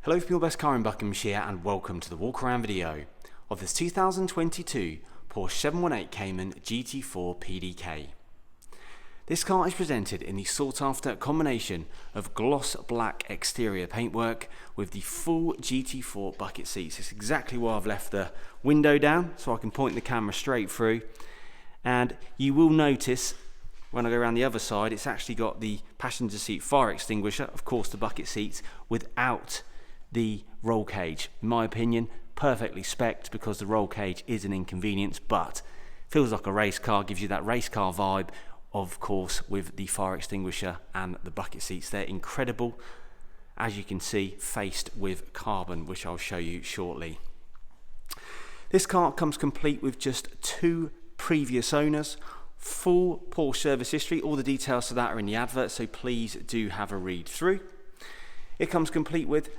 Hello from your best car in Buckinghamshire and welcome to the walk-around video of this 2022 Porsche 718 Cayman GT4 PDK. This car is presented in the sought-after combination of gloss black exterior paintwork with the full GT4 bucket seats. It's exactly why I've left the window down so I can point the camera straight through, and you will notice when I go around the other side it's actually got the passenger seat fire extinguisher, of course the bucket seats, without the roll cage. In my opinion, perfectly spec'd because the roll cage is an inconvenience, but feels like a race car, gives you that race car vibe, of course, with the fire extinguisher and the bucket seats. They're incredible, as you can see, faced with carbon, which I'll show you shortly. This car comes complete with just 2 previous owners, full Porsche service history. All the details to that are in the advert, so please do have a read through. It comes complete with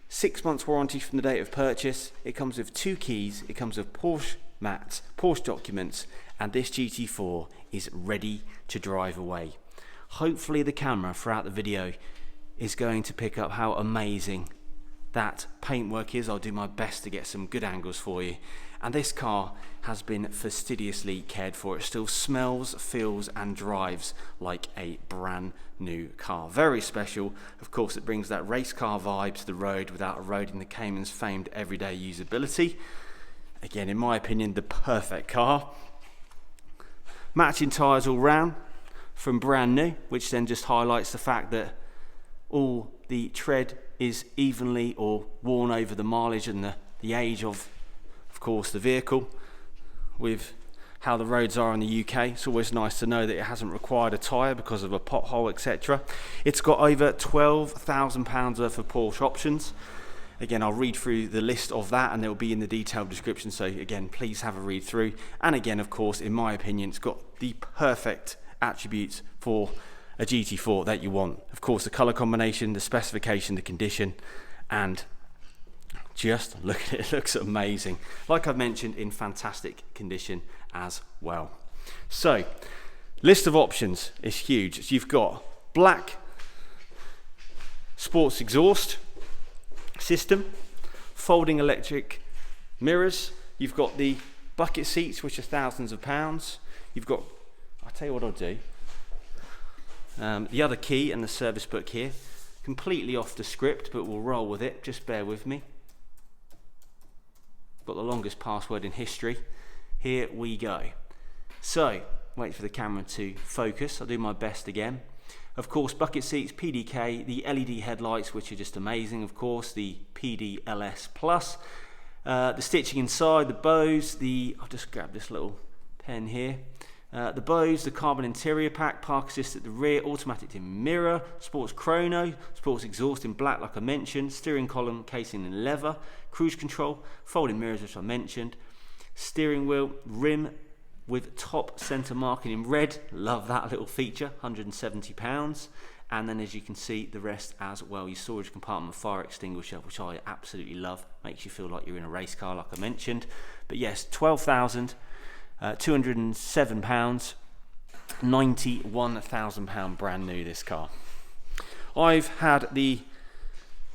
6 months warranty from the date of purchase. It comes with 2 keys. It comes with Porsche Mats, Porsche Documents, and this GT4 is ready to drive away. Hopefully the camera throughout the video is going to pick up how amazing that paintwork is. I'll do my best to get some good angles for you. And this car has been fastidiously cared for. It still smells, feels and drives like a brand new car. Very special. Of course, it brings that race car vibe to the road without eroding the Cayman's famed everyday usability. Again, in my opinion, the perfect car. Matching tyres all round from brand new, which then just highlights the fact that all the tread is evenly or worn over the mileage and the age of course, the vehicle. With how the roads are in the UK, it's always nice to know that it hasn't required a tyre because of a pothole, etc. It's got over £12,000 worth of Porsche options. Again, I'll read through the list of that and it will be in the detailed description, so again, please have a read through. And again, of course, in my opinion, it's got the perfect attributes for a GT4 that you want. Of course, the colour combination, the specification, the condition, and just look at it, it looks amazing. Like I've mentioned, in fantastic condition as well. So, list of options is huge. So you've got black sports exhaust system, folding electric mirrors. You've got the bucket seats, which are thousands of pounds. You've got, I'll tell you what I'll do. The other key and the service book here, completely off the script, but we'll roll with it. Just bear with me. Got the longest password in history. Here we go. So, wait for the camera to focus. I'll do my best again. Of course, bucket seats, PDK, the LED headlights, which are just amazing. Of course, the PDLS Plus, the stitching inside, the BOSE, I'll just grab this little pen here. The BOSE, the carbon interior pack, park assist at the rear, automatic dim mirror, sports chrono, sports exhaust in black like I mentioned, steering column casing in leather, cruise control, folding mirrors which I mentioned, steering wheel, rim with top centre marking in red, love that little feature, £170. And then as you can see, the rest as well, your storage compartment fire extinguisher, which I absolutely love, makes you feel like you're in a race car like I mentioned. But yes, £12,207, £91,000 brand new, this car. I've had the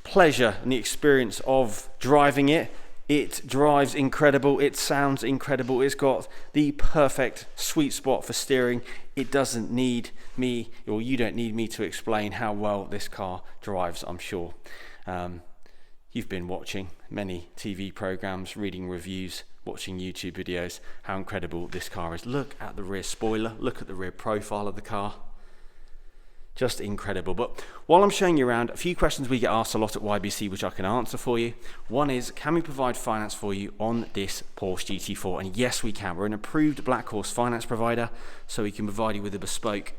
pleasure and the experience of driving it. It drives incredible, it sounds incredible, it's got the perfect sweet spot for steering. It doesn't need me, or you don't need me to explain how well this car drives, I'm sure. You've been watching many TV programs, reading reviews, watching YouTube videos, how incredible this car is. Look at the rear spoiler, look at the rear profile of the car. Just incredible. But while I'm showing you around, a few questions we get asked a lot at YBC which I can answer for you. One is, can we provide finance for you on this Porsche GT4? And yes, we can. We're an approved Black Horse finance provider, so we can provide you with a bespoke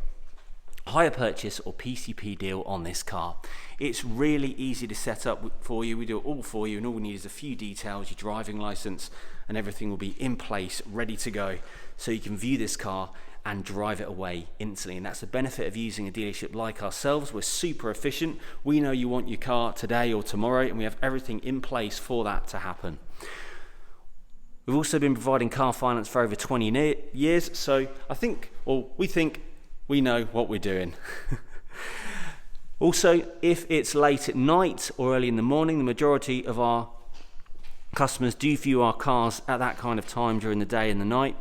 hire purchase or PCP deal on this car. It's really easy to set up for you. We do it all for you, and all we need is a few details, your driving license, and everything will be in place, ready to go, so you can view this car and drive it away instantly. And that's the benefit of using a dealership like ourselves. We're super efficient. We know you want your car today or tomorrow, and we have everything in place for that to happen. We've also been providing car finance for over 20 years, so we think we know what we're doing. Also, if it's late at night or early in the morning, the majority of our customers do view our cars at that kind of time during the day and the night.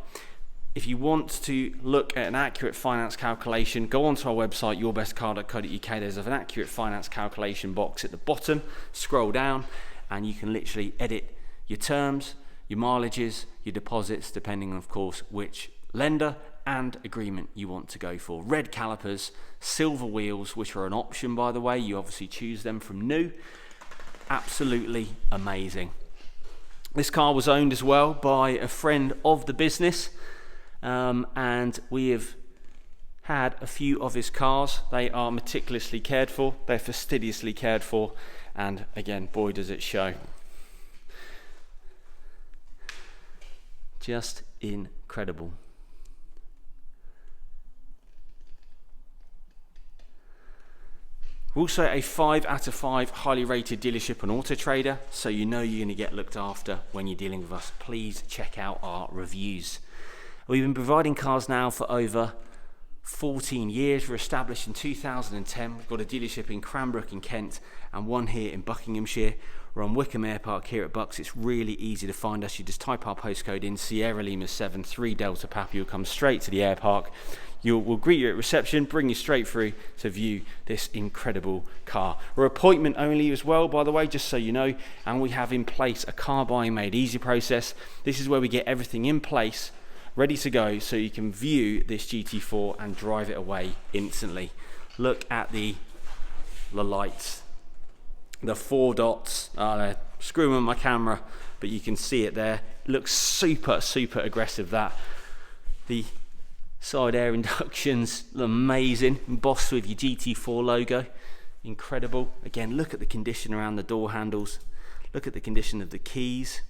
If you want to look at an accurate finance calculation, go onto our website, yourbestcar.co.uk. There's an accurate finance calculation box at the bottom. Scroll down and you can literally edit your terms, your mileages, your deposits, depending on, of course, which lender and agreement you want to go for. Red calipers, silver wheels, which are an option, by the way. You obviously choose them from new. Absolutely amazing. This car was owned as well by a friend of the business, and we have had a few of his cars. They are meticulously cared for, they're fastidiously cared for, and again, boy does it show. Just incredible. We're also a 5 out of 5 highly rated dealership on Auto Trader, so you know you're going to get looked after when you're dealing with us. Please check out our reviews. We've been providing cars now for over 14 years. We're established in 2010. We've got a dealership in Cranbrook in Kent and one here in Buckinghamshire. We're on Wickham Air Park here at Bucks. It's really easy to find us. You just type our postcode in, Sierra Lima 7 3 Delta Papa. You'll come straight to the air park. We'll greet you at reception, bring you straight through to view this incredible car. We're appointment only as well, by the way, just so you know, and we have in place a car buying made easy process. This is where we get everything in place, ready to go, so you can view this GT4 and drive it away instantly. Look at the lights, the 4 dots. They're screwing on my camera, but you can see it there. It looks super, super aggressive, that. The side air inductions, amazing, embossed with your GT4 logo, incredible. Again, look at the condition around the door handles, look at the condition of the keys.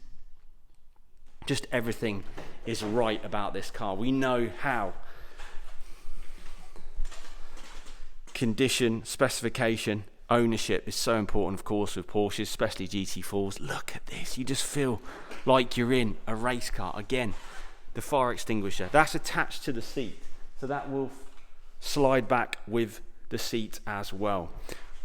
Just everything is right about this car. We know how condition, specification, ownership is so important, of course, with Porsches, especially GT4s. Look at this, you just feel like you're in a race car. Again, the fire extinguisher, that's attached to the seat, so that will slide back with the seat as well.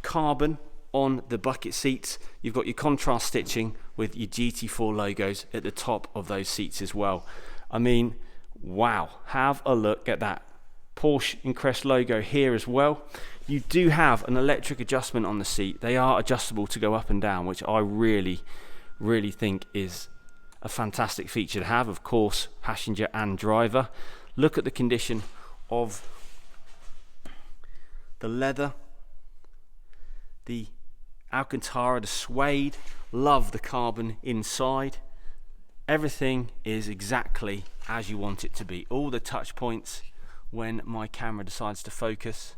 Carbon on the bucket seats. You've got your contrast stitching with your GT4 logos at the top of those seats as well. I mean, wow, have a look at that Porsche and Crest logo here as well. You do have an electric adjustment on the seat. They are adjustable to go up and down, which I really think is a fantastic feature to have, of course, passenger and driver. Look at the condition of the leather, the Alcantara, the suede. Love the carbon inside. Everything is exactly as you want it to be. All the touch points, when my camera decides to focus,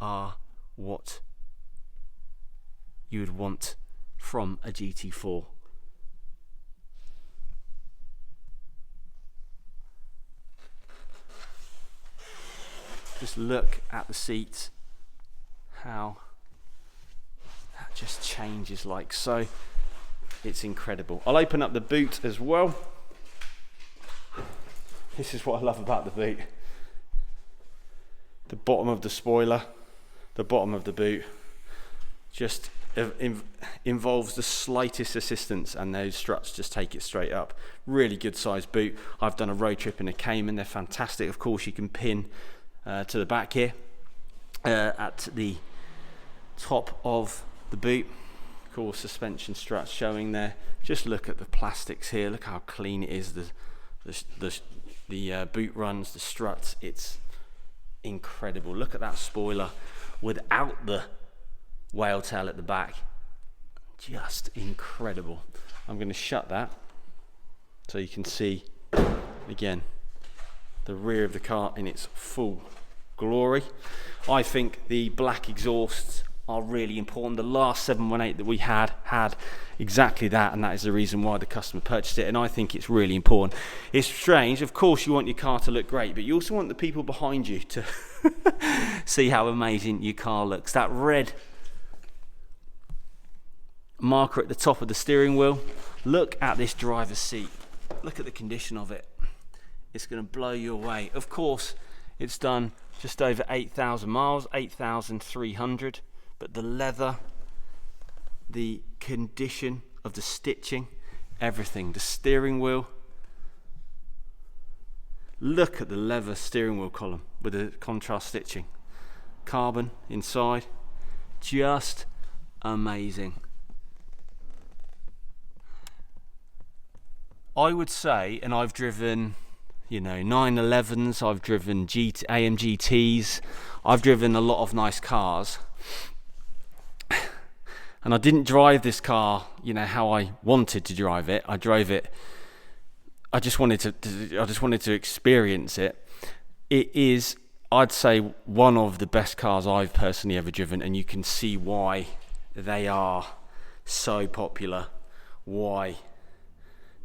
are what you would want from a GT4. Just look at the seats, how that just changes like so. It's incredible. I'll open up the boot as well. This is what I love about the boot. The bottom of the spoiler, the bottom of the boot, just involves the slightest assistance, and those struts just take it straight up. Really good sized boot. I've done a road trip in a Cayman. They're fantastic. Of course, you can pin to the back here at the top of the boot. Of course, suspension struts showing there. Just look at the plastics here. Look how clean it is. The boot runs, the struts. It's incredible. Look at that spoiler without the whale tail at the back. Just incredible. I'm going to shut that so you can see again the rear of the car in its full glory. I think the black exhausts are really important. The last 718 that we had exactly that, and that is the reason why the customer purchased it, and I think it's really important. It's strange, of course you want your car to look great, but you also want the people behind you to see how amazing your car looks. That red marker at the top of the steering wheel. Look at this driver's seat. Look at the condition of it. It's going to blow you away. Of course, it's done just over 8,000 miles, 8,300. but the leather, the condition of the stitching, everything. The steering wheel, look at the leather steering wheel column with the contrast stitching, carbon inside, just amazing. I would say, and I've driven, you know, 911s, I've driven AMGTs, I've driven a lot of nice cars, and I didn't drive this car, you know, how I wanted to drive it. I drove it, I just wanted to experience it. It is, I'd say, one of the best cars I've personally ever driven, and you can see why they are so popular, why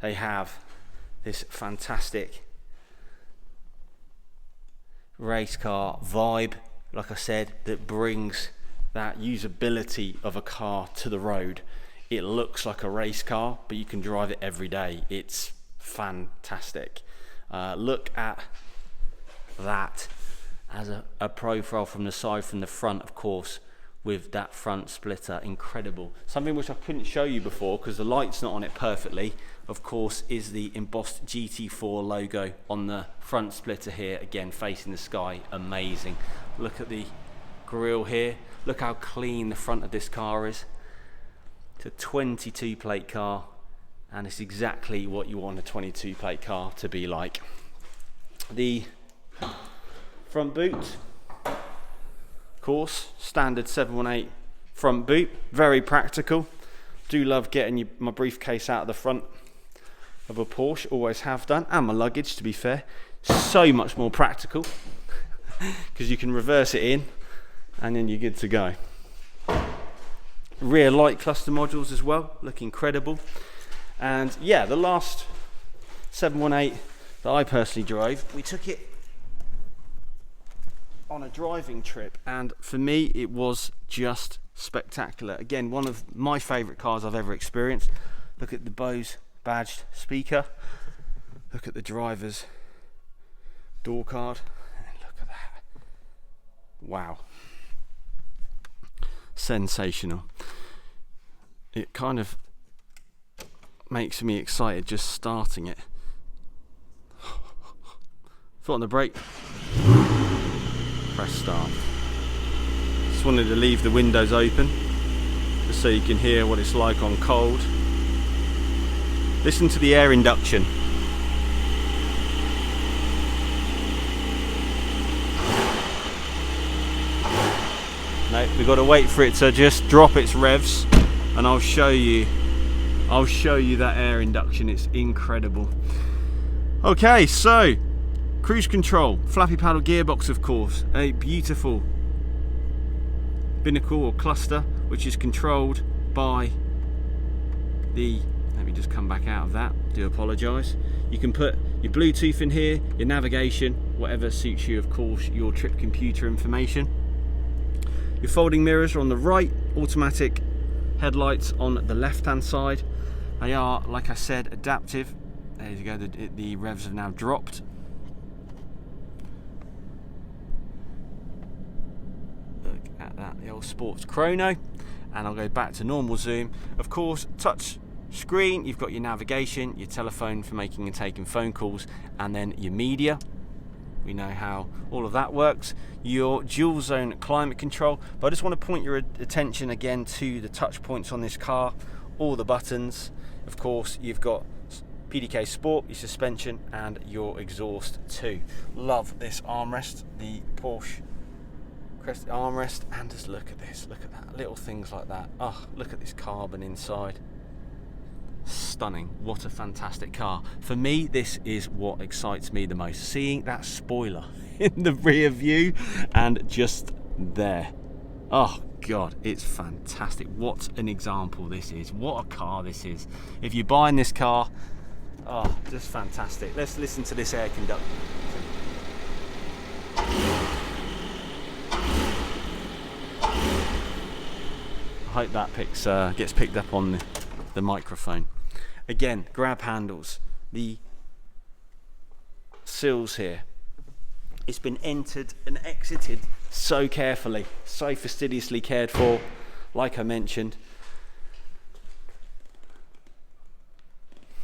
they have this fantastic race car vibe, like I said, that brings that usability of a car to the road. It looks like a race car, but you can drive it every day. It's fantastic. Look at that as a profile from the side, from the front, of course, with that front splitter. Incredible. Something which I couldn't show you before because the light's not on it perfectly, of course, is the embossed GT4 logo on the front splitter here, again facing the sky. Amazing. Look at the grille here. Look how clean the front of this car is. It's a 22 plate car, and it's exactly what you want a 22 plate car to be like. The front boot, of course, standard 718 front boot, very practical. Do love getting my briefcase out of the front of a Porsche, always have done, and my luggage, to be fair. So much more practical because you can reverse it in and then you're good to go. Rear light cluster modules as well, look incredible. And yeah, the last 718 that I personally drove, we took it on a driving trip, and for me it was just spectacular. Again, one of my favourite cars I've ever experienced. Look at the BOSE badged speaker, look at the driver's door card, and look at that. Wow, sensational. It kind of makes me excited just starting it. Foot on the brake, press start. Just wanted to leave the windows open just so you can hear what it's like on cold. Listen to the air induction. No, we've got to wait for it to just drop its revs, and I'll show you that air induction. It's incredible. Okay, so cruise control, flappy paddle gearbox, of course, a beautiful binnacle or cluster which is controlled by the, let me just come back out of that, do apologise. You can put your Bluetooth in here, your navigation, whatever suits you, of course, your trip computer information. Your folding mirrors are on the right, automatic headlights on the left hand side. They are, like I said, adaptive. There you go, the revs have now dropped. Look at that, the old sports chrono. And I'll go back to normal zoom. Of course, touch screen, you've got your navigation, your telephone for making and taking phone calls, and then your media. We know how all of that works. Your dual zone climate control, but I just want to point your attention again to the touch points on this car, all the buttons. Of course, you've got PDK Sport, your suspension, and your exhaust too. Love this armrest, the Porsche Crest armrest, and just look at this, look at that, little things like that. Oh, look at this carbon inside. Stunning. What a fantastic car. For me, this is what excites me the most, seeing that spoiler in the rear view and just there. Oh god, it's fantastic. What an example this is. What a car this is. If you're buying this car, oh, just fantastic. Let's listen to this air conductor. I hope that gets picked up on the microphone. Again, grab handles, the sills here. It's been entered and exited so carefully, so fastidiously cared for, like I mentioned.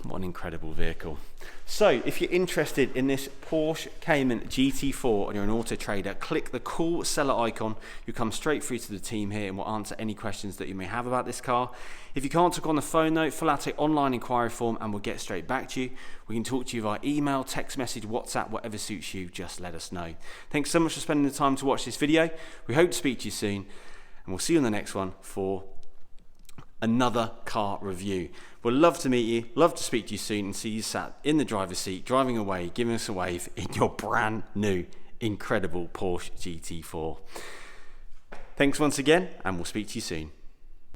What an incredible vehicle. So if you're interested in this Porsche Cayman GT4 and you're an auto trader, click the call seller icon. You'll come straight through to the team here and we'll answer any questions that you may have about this car. If you can't talk on the phone though, fill out an online inquiry form and we'll get straight back to you. We can talk to you via email, text message, WhatsApp, whatever suits you, just let us know. Thanks so much for spending the time to watch this video. We hope to speak to you soon and we'll see you on the next one for another car review. We'd love to meet you, love to speak to you soon and see you sat in the driver's seat, driving away, giving us a wave in your brand new, incredible Porsche GT4. Thanks once again, and we'll speak to you soon.